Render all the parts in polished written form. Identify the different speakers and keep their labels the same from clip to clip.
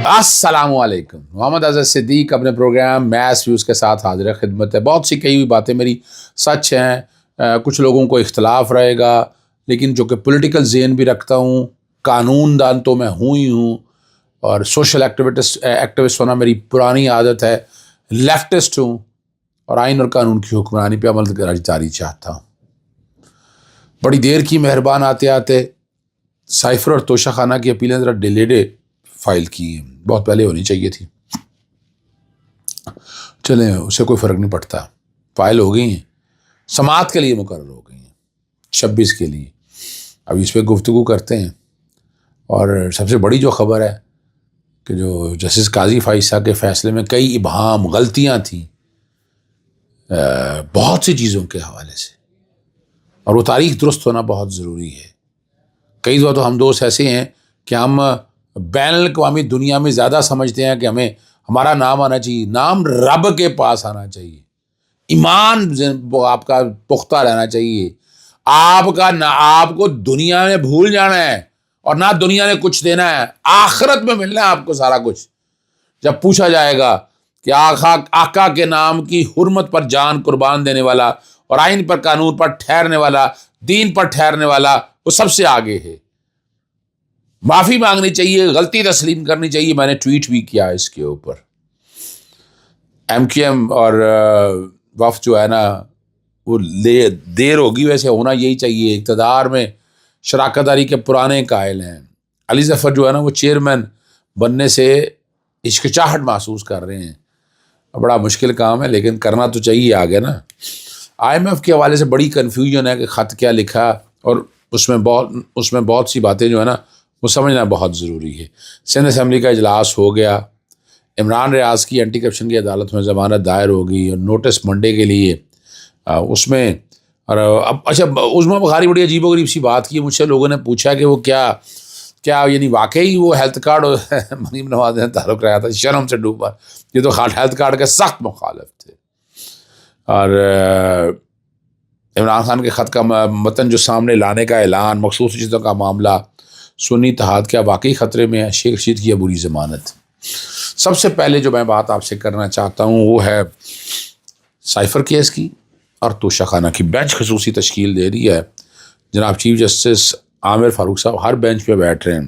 Speaker 1: السلام علیکم. محمد اظہر صدیق اپنے پروگرام میس ویوز کے ساتھ حاضر خدمت ہے. بہت سی کہی ہوئی باتیں میری سچ ہیں, کچھ لوگوں کو اختلاف رہے گا, لیکن جو کہ پولیٹیکل ذہن بھی رکھتا ہوں, قانون دان تو میں ہوں ہی ہوں, اور سوشل ایکٹیوسٹ ہونا میری پرانی عادت ہے. لیفٹسٹ ہوں اور آئین اور قانون کی حکمرانی پہ عمل جاری چاہتا ہوں. بڑی دیر کی مہربان آتے آتے سائفر اور توشہ خانہ کی اپیلیں ذرا ڈیلیڈے فائل کی ہیں, بہت پہلے ہونی چاہیے تھی. چلیں, اسے کوئی فرق نہیں پڑتا, فائل ہو گئی ہیں, سماعت کے لیے مقرر ہو گئی ہیں 26 کے لیے. اب اس پہ گفتگو کرتے ہیں. اور سب سے بڑی جو خبر ہے کہ جو جسٹس قاضی فائصہ کے فیصلے میں کئی ابہام غلطیاں تھیں بہت سی چیزوں کے حوالے سے, اور وہ تاریخ درست ہونا بہت ضروری ہے. کئی دفعہ تو ہم دوست ایسے ہیں کہ ہم بین الاقوامی دنیا میں زیادہ سمجھتے ہیں کہ ہمارا نام آنا چاہیے. نام رب کے پاس آنا چاہیے, ایمان آپ کا پختہ رہنا چاہیے. آپ کو دنیا میں بھول جانا ہے اور نہ دنیا نے کچھ دینا ہے, آخرت میں ملنا ہے آپ کو سارا کچھ. جب پوچھا جائے گا کہ آقا کے نام کی حرمت پر جان قربان دینے والا اور آئین پر قانون پر ٹھہرنے والا, دین پر ٹھہرنے والا, وہ سب سے آگے ہے. معافی مانگنی چاہیے, غلطی تسلیم کرنی چاہیے. میں نے ٹویٹ بھی کیا اس کے اوپر. MQM اور وفد جو ہے نا, وہ دیر ہوگی, ویسے ہونا یہی چاہیے. اقتدار میں شراکت داری کے پرانے قائل ہیں. علی ظفر جو ہے نا, وہ چیئرمین بننے سے ہچکچاہٹ محسوس کر رہے ہیں. بڑا مشکل کام ہے, لیکن کرنا تو چاہیے آگے نا. IMF کے حوالے سے بڑی کنفیوژن ہے کہ خط کیا لکھا, اور اس میں بہت سی باتیں جو ہے نا وہ سمجھنا بہت ضروری ہے. سندھ اسمبلی کا اجلاس ہو گیا. عمران ریاض کی اینٹی کرپشن کی عدالت میں ضمانت دائر ہو گئی اور نوٹس منڈے کے لیے اس میں. اور اب اچھا, عظمیٰ بخاری بڑی عجیب و غریب سی بات کی. مجھ سے لوگوں نے پوچھا کہ وہ کیا یعنی واقعی وہ ہیلتھ کارڈ مریم نواز نے تعلق رہا تھا. شرم سے ڈوبا. یہ تو ہیلتھ کارڈ کے سخت مخالف تھے. اور عمران خان کے خط کا متن جو سامنے لانے کا اعلان, مخصوص چیزوں کا معاملہ, سنی اتحاد کیا واقعی خطرے میں ہے, شیخ رشید کی عبوری ضمانت. سب سے پہلے جو میں بات آپ سے کرنا چاہتا ہوں وہ ہے سائفر کیس کی اور توشہ خانہ کی. بینچ خصوصی تشکیل دے دی ہے. جناب چیف جسٹس عامر فاروق صاحب ہر بینچ پہ بیٹھ رہے ہیں.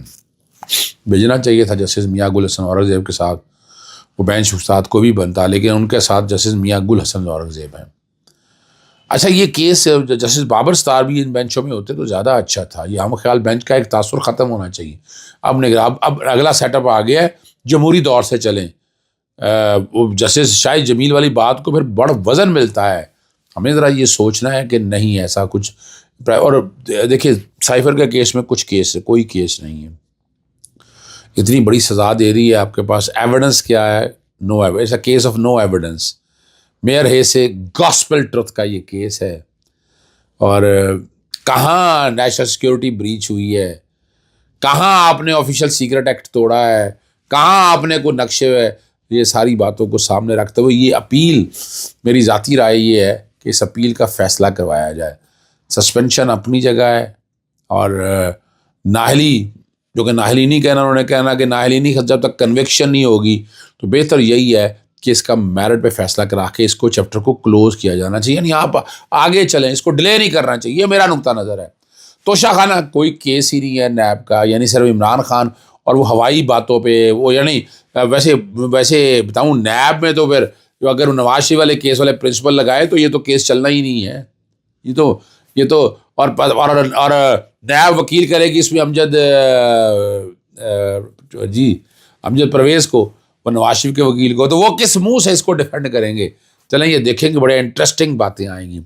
Speaker 1: بھیجنا چاہیے تھا جسٹس میاں گل حسن اورنگزیب کے ساتھ, وہ بینچ استاد کو بھی بنتا, لیکن ان کے ساتھ جسٹس میاں گل حسن اورنگزیب ہیں. اچھا, یہ کیس جسٹس بابر ستار بھی ان بینچوں میں ہوتے تو زیادہ اچھا تھا. یہ ہم خیال بینچ کا ایک تاثر ختم ہونا چاہیے. اب اگلا سیٹ اپ آ گیا ہے, جمہوری دور سے چلیں. وہ جسٹس شاہد جمیل والی بات کو پھر بڑا وزن ملتا ہے. ہمیں ذرا یہ سوچنا ہے کہ نہیں ایسا کچھ. اور دیکھیے سائفر کے کیس میں کوئی کیس نہیں ہے. اتنی بڑی سزا دے رہی ہے, آپ کے پاس ایویڈنس کیا ہے؟ No evidence. Case of no evidence. میئر ہے سے گاسپل ٹروتھ کا یہ کیس ہے. اور کہاں نیشنل سیکیورٹی بریچ ہوئی ہے, کہاں آپ نے آفیشیل سیکرٹ ایکٹ توڑا ہے, کہاں آپ نے کوئی نقشے ہے. یہ ساری باتوں کو سامنے رکھتے ہوئے یہ اپیل, میری ذاتی رائے یہ ہے کہ اس اپیل کا فیصلہ کروایا جائے. سسپینشن اپنی جگہ ہے, اور نااہلی جو کہ نااہلی نہیں کہنا, انہوں نے کہنا کہ نااہلی نہیں, جب تک کنوکشن نہیں ہوگی تو بہتر یہی ہے کہ اس کا میرٹ پہ فیصلہ کرا کے اس کو چیپٹر کو کلوز کیا جانا چاہیے. یعنی آپ آگے چلیں, اس کو ڈیلے نہیں کرنا چاہیے. یہ میرا نقطہ نظر ہے. توشہ خانہ کوئی کیس ہی نہیں ہے نیب کا, یعنی صرف عمران خان اور وہ ہوائی باتوں پہ وہ, یعنی ویسے بتاؤں نیب میں تو پھر اگر نواز شریف والے کیس والے پرنسپل لگائے تو یہ تو کیس چلنا ہی نہیں ہے. یہ تو اور نیب وکیل کرے گی اس میں امجد پرویز کو, وہ نواز شریف کے وکیل کو, تو وہ کس منہ سے اس کو ڈیفینڈ کریں گے؟ چلیں یہ دیکھیں گے, بڑے انٹرسٹنگ باتیں آئیں گی.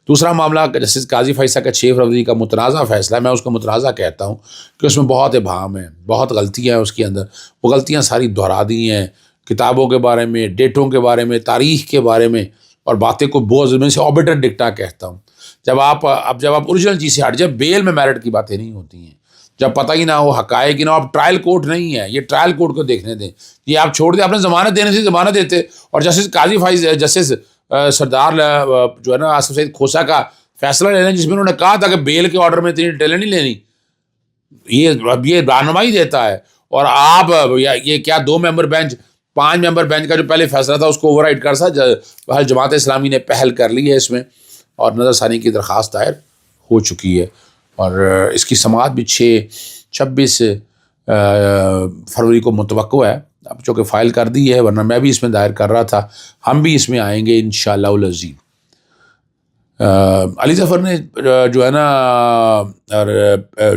Speaker 1: دوسرا معاملہ جسٹس قاضی فائصہ کا 6 فروری کا متنازع فیصلہ ہے. میں اس کو متنازع کہتا ہوں کہ اس میں بہت ابہام ہیں, بہت غلطیاں ہیں اس کے اندر. وہ غلطیاں ساری دہرا دی ہیں, کتابوں کے بارے میں, ڈیٹوں کے بارے میں, تاریخ کے بارے میں, اور باتیں کو بہت میں سے آربیٹر ڈکٹا کہتا ہوں. جب آپ اوریجنل چیز سے ہٹ جب بیل میں میرٹ کی باتیں نہیں ہوتی ہیں, جب پتہ ہی نہ ہو حقائق ہی نہ ہو. آپ ٹرائل کورٹ نہیں ہے, یہ ٹرائل کورٹ کو دیکھنے دیں. یہ آپ چھوڑ دیں, آپ نے ضمانت دینے سے ضمانت دیتے. اور جسٹس قاضی فائز جسٹس سردار جو ہے نا آصف سعید کھوسا کا فیصلہ لینا, جس میں انہوں نے کہا تھا کہ بیل کے آرڈر میں اتنی ڈیٹیلیں نہیں لینی, یہ رہنمائی دیتا ہے. اور آپ یہ کیا 2 ممبر بینچ 5 ممبر بینچ کا جو پہلے فیصلہ تھا اس کو اوور رائڈ کر سا جماعت اسلامی نے پہل کر لی ہے اس میں، اور نظر ثانی کی درخواست دائر ہو چکی ہے، اور اس کی سماعت بھی 26 فروری کو متوقع ہے، اب چونکہ فائل کر دی ہے، ورنہ میں بھی اس میں دائر کر رہا تھا، ہم بھی اس میں آئیں گے انشاءاللہ العزیز۔ علی ظفر نے جو ہے نا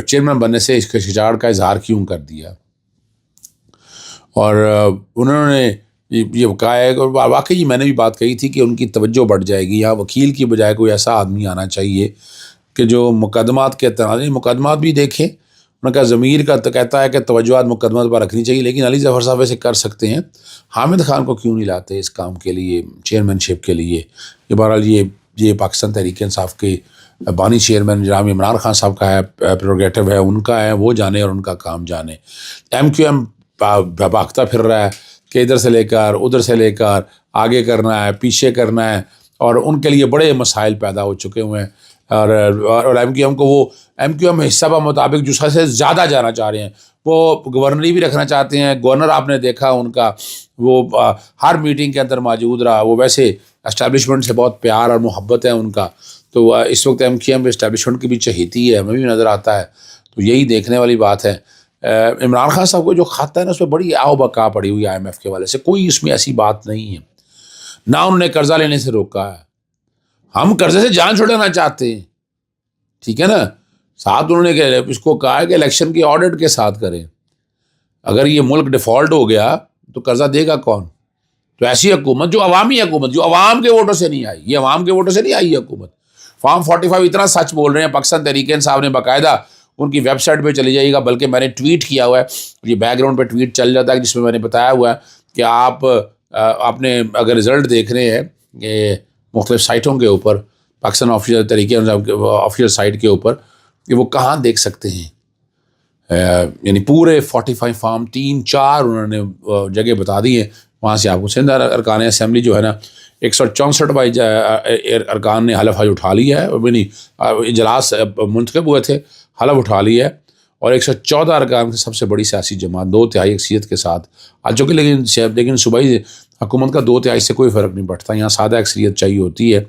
Speaker 1: چیئرمین بننے سے اس کھچاڑ کا اظہار کیوں کر دیا، اور انہوں نے یہ کہا ہے کہ واقعی میں نے بھی بات کہی تھی کہ ان کی توجہ بڑھ جائے گی، یہاں وکیل کی بجائے کوئی ایسا آدمی آنا چاہیے کہ جو مقدمات کے تناظر مقدمات بھی دیکھیں۔ انہوں نے کہا ضمیر کا تو کہتا ہے کہ توجہات مقدمات پر رکھنی چاہیے، لیکن علی ظفر صاحب ایسے کر سکتے ہیں، حامد خان کو کیوں نہیں لاتے اس کام کے لیے، چیئرمین شپ کے لیے؟ یہ بہرحال یہ پاکستان تحریک انصاف کے بانی چیئرمین جناب عمران خان صاحب کا ہے، پریروگیٹو ہے ان کا ہے، وہ جانے اور ان کا کام جانے۔ ایم کیو ایم بھاگتا پھر رہا ہے کہ ادھر سے لے کر ادھر سے لے کر آگے کرنا ہے، پیچھے کرنا ہے، اور ان کے لیے بڑے مسائل پیدا ہو چکے ہوئے ہیں، اور ایم کیو ایم کو وہ ایم کیو ایم حصہ بہ مطابق جو سے زیادہ جانا چاہ رہے ہیں، وہ گورنری بھی رکھنا چاہتے ہیں۔ گورنر آپ نے دیکھا ان کا وہ ہر میٹنگ کے اندر موجود رہا، وہ ویسے اسٹیبلشمنٹ سے بہت پیار اور محبت ہے ان کا، تو اس وقت ایم کیو ایم اسٹیبلشمنٹ کی بھی چہیتی ہے، ہمیں بھی نظر آتا ہے، تو یہی دیکھنے والی بات ہے۔ عمران خان صاحب کو جو خط ہے نا اس میں بڑی آو بقا پڑی ہوئی آئی ایم ایف کے والے سے، کوئی اس میں ایسی بات نہیں ہے، نہ انہوں نے قرضہ لینے سے روکا ہے، ہم قرضے سے جان چھڑانا چاہتے ہیں، ٹھیک ہے نا، ساتھ انہوں نے اس کو کہا ہے کہ الیکشن کی آڈٹ کے ساتھ کریں، اگر یہ ملک ڈیفالٹ ہو گیا تو قرضہ دے گا کون؟ تو ایسی حکومت جو عوامی حکومت، جو عوام کے ووٹوں سے نہیں آئی، یہ عوام کے ووٹوں سے نہیں آئی حکومت۔ فارم 45 اتنا سچ بول رہے ہیں، پاکستان تحریک انصاف نے باقاعدہ ان کی ویب سائٹ پہ چلے جائیے گا، بلکہ میں نے ٹویٹ کیا ہوا ہے، یہ بیک گراؤنڈ پہ ٹویٹ چل جاتا ہے جس میں نے بتایا ہوا ہے کہ آپ نے اگر رزلٹ دیکھ رہے ہیں کہ مختلف سائٹوں کے اوپر، پاکستان آفیشیل طریقے آفیشیل سائٹ کے اوپر، کہ وہ کہاں دیکھ سکتے ہیں، یعنی پورے 45 فارم 3-4 انہوں نے جگہ بتا دی ہیں، وہاں سے آپ کو سندھ ارکان اسمبلی جو ہے نا 164 ارکان نے حلف اٹھا لیا ہے، یعنی اجلاس منتخب ہوئے تھے، حلف اٹھا لیا ہے، اور 114 ارکان کی سب سے بڑی سیاسی جماعت 2/3 اکثریت کے ساتھ آ چکے، لیکن صوبائی حکومت کا 2/3 سے کوئی فرق نہیں پڑتا، یہاں سادہ اکثریت چاہیے ہوتی ہے۔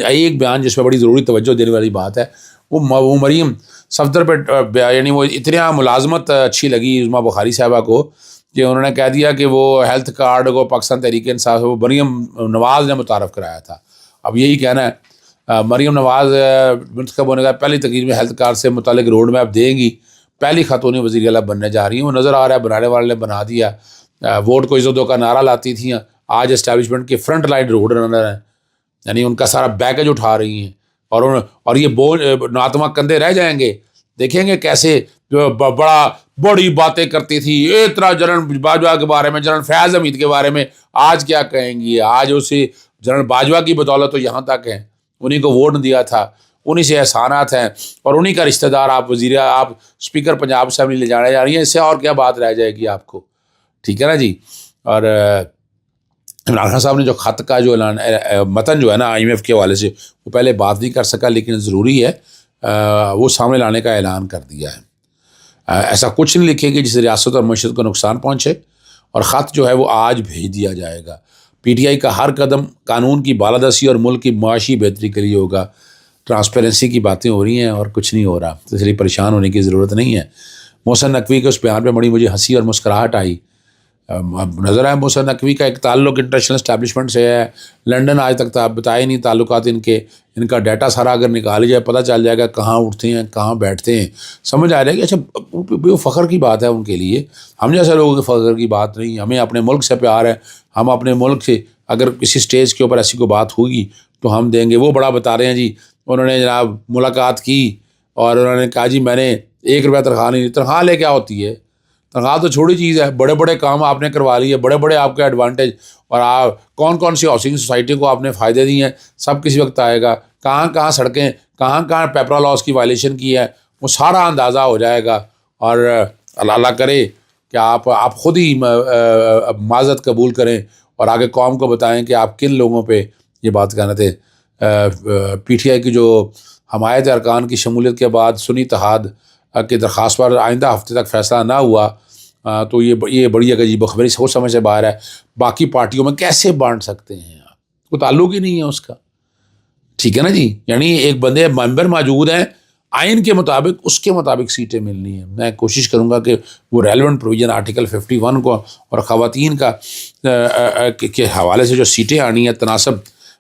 Speaker 1: ایک بیان جس پہ بڑی ضروری توجہ دینے والی بات ہے، وہ مریم صفدر پہ، یعنی وہ اتنا ملازمت اچھی لگی عظمیٰ بخاری صاحبہ کو کہ انہوں نے کہہ دیا کہ وہ ہیلتھ کارڈ کو پاکستان تحریک انصاف وہ مریم نواز نے متعارف کرایا تھا۔ اب یہی کہنا ہے، مریم نواز منتخب ہونے کا پہلی تقریر میں ہیلتھ کارڈ سے متعلق روڈ میپ دیں گی، پہلی خاتون وزیر اعلیٰ بننے جا رہی ہیں، وہ نظر آ رہا ہے بنانے والے نے بنا دیا، ووٹ کو عزت دو کا نعرہ لاتی تھیں، آج اسٹیبلشمنٹ کے فرنٹ لائن روڈ رنر ہیں، یعنی ان کا سارا بیکیج اٹھا رہی ہیں، اور یہ بوجھ ناتما کندھے رہ جائیں گے، دیکھیں گے کیسے بڑی باتیں کرتی تھی اتنا جنرل باجوہ کے بارے میں، جنرل فیاض حمید کے بارے میں، آج کیا کہیں گی؟ آج اسے جنرل باجوہ کی بدولت تو یہاں تک ہے، انہیں کو ووٹ دیا تھا، انہیں سے احسانات ہیں، اور انہیں کا رشتہ دار آپ اسپیکر پنجاب اسمبلی لے جانے جا رہی ہیں، اس سے اور کیا بات رہ جائے گی آپ کو؟ ٹھیک ہے نا جی۔ اور عمران خان صاحب نے جو خط کا جو اعلان متن جو ہے نا آئی ایم ایف کے حوالے سے، وہ پہلے بات نہیں کر سکا، لیکن ضروری ہے وہ سامنے لانے کا اعلان کر دیا ہے۔ ایسا کچھ نہیں لکھے گی جس سے ریاست اور معیشت کو نقصان پہنچے، اور خط جو ہے وہ آج بھیج دیا جائے گا۔ پی ٹی آئی کا ہر قدم قانون کی بالادستی اور ملک کی معاشی بہتری کے لیے ہوگا۔ ٹرانسپیرنسی کی باتیں ہو رہی ہیں اور کچھ نہیں ہو رہا، تو اس لیے پریشان ہونے کی ضرورت نہیں ہے۔ محسن نقوی کے اس بیان پہ بڑی مجھے ہنسی اور مسکراہٹ آئی۔ نظر آیا محسن نقوی کا ایک تعلق انٹرنیشنل اسٹیبلشمنٹ سے ہے، لنڈن آج تک بتائے نہیں تعلقات ان کا ڈیٹا سارا اگر نکال جائے پتہ چل جائے گا کہاں اٹھتے ہیں کہاں بیٹھتے ہیں، سمجھ آ رہا ہے کہ اچھا وہ فخر کی بات ہے ان کے لیے، ہم جیسے لوگوں کے فخر کی بات نہیں، ہمیں اپنے ملک سے پیار ہے، ہم اپنے ملک سے اگر کسی سٹیج کے اوپر ایسی کوئی بات ہوگی تو ہم دیں گے۔ وہ بڑا بتا رہے ہیں جی، انہوں نے جناب ملاقات کی اور انہوں نے کہا جی میں نے 1 روپیہ تنخواہ نہیں، تنخواہ لے کیا ہوتی ہے؟ تنخواہ تو چھوٹی چیز ہے، بڑے بڑے کام آپ نے کروا لیے، بڑے بڑے آپ کے ایڈوانٹیج، اور آپ کون سی ہاؤسنگ سوسائٹی کو آپ نے فائدے دیے ہیں، سب کسی وقت آئے گا، کہاں سڑکیں، کہاں پیپرا لاس کی وائلیشن کی ہے، وہ سارا اندازہ ہو جائے گا، اور اللہ کرے کہ آپ خود ہی معذرت قبول کریں اور آگے قوم کو بتائیں کہ آپ کن لوگوں پہ یہ بات کہنا تھے۔ پی ٹی آئی کی جو حمایت ارکان کی شمولیت کے بعد سنی اتحاد کی درخواست پر آئندہ ہفتے تک فیصلہ نہ ہوا، تو یہ بڑی عجیب خبری سوچ سمجھ سے باہر ہے. باقی پارٹیوں میں کیسے بانٹ سکتے ہیں آپ؟ کوئی تعلق ہی نہیں ہے اس کا. ٹھیک ہے نا جی. یعنی ایک بندے ممبر موجود ہیں, آئین کے مطابق اس کے مطابق سیٹیں ملنی ہیں. میں کوشش کروں گا کہ وہ ریلیونٹ پروویژن آرٹیکل 51 کو اور خواتین کا کے حوالے سے جو سیٹیں آنی ہیں تناسب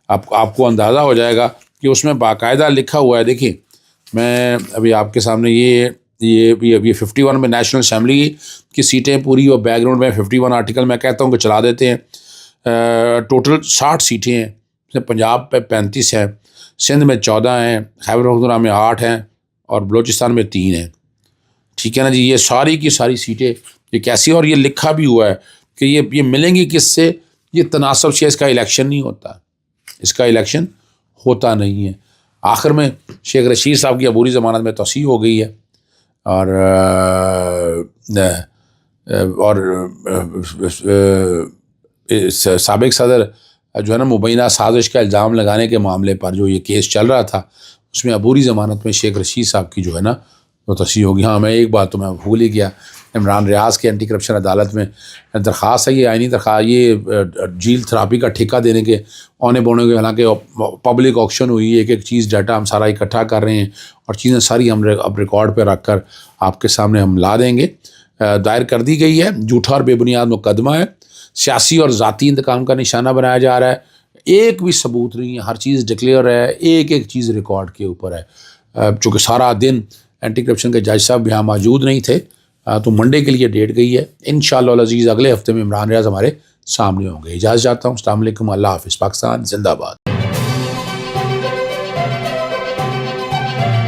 Speaker 1: آپ کو اندازہ ہو جائے گا کہ اس میں باقاعدہ لکھا ہوا ہے. دیکھیں میں ابھی آپ کے سامنے یہ 51 میں نیشنل اسمبلی کی سیٹیں پوری, اور بیک گراؤنڈ میں 51 آرٹیکل میں کہتا ہوں کہ چلا دیتے ہیں. ٹوٹل 60 سیٹیں ہیں. پنجاب پہ 35 ہیں, سندھ میں 14 ہیں, خیبر پختونخوا میں 8 ہیں, اور بلوچستان میں 3 ہیں. ٹھیک ہے نا جی. یہ ساری کی ساری سیٹیں یہ کیسی, اور یہ لکھا بھی ہوا ہے کہ یہ ملیں گی کس سے. یہ تناسب سے اس کا الیکشن نہیں ہوتا, اس کا الیکشن ہوتا نہیں ہے. آخر میں شیخ رشید صاحب کی عبوری ضمانت میں توسیع ہو گئی ہے, اور سابق صدر جو ہے نا مبینہ سازش کا الزام لگانے کے معاملے پر جو یہ کیس چل رہا تھا, اس میں عبوری ضمانت میں شیخ رشید صاحب کی جو ہے نا وہ توسیع ہوگی. ہاں میں ایک بات تو میں بھول ہی گیا, عمران ریاض کے اینٹی کرپشن عدالت میں درخواست ہے, یہ آئینی درخواست, یہ جھیل تھراپی کا ٹھیکہ دینے کے اونے بونے کے, حالانکہ پبلک آکشن ہوئی, ایک ایک چیز ڈیٹا ہم سارا اکٹھا کر رہے ہیں, اور چیزیں ساری ہم اب ریکارڈ پہ رکھ کر آپ کے سامنے ہم لا دیں گے. دائر کر دی گئی ہے, جھوٹا اور بے بنیاد مقدمہ ہے, سیاسی اور ذاتی انتقام کا نشانہ بنایا جا رہا ہے. ایک بھی ثبوت نہیں ہے, ہر چیز ڈکلیئر ہے, ایک ایک چیز ریکارڈ کے اوپر ہے. چونکہ سارا دن اینٹی کرپشن کے جج صاحب یہاں موجود نہیں تھے, تو منڈے کے لیے ڈیٹ گئی ہے. انشاءاللہ العزیز اگلے ہفتے میں عمران ریاض ہمارے سامنے ہوں گے. اجازت چاہتا ہوں. السلام علیکم, اللہ حافظ. پاکستان زندہ باد.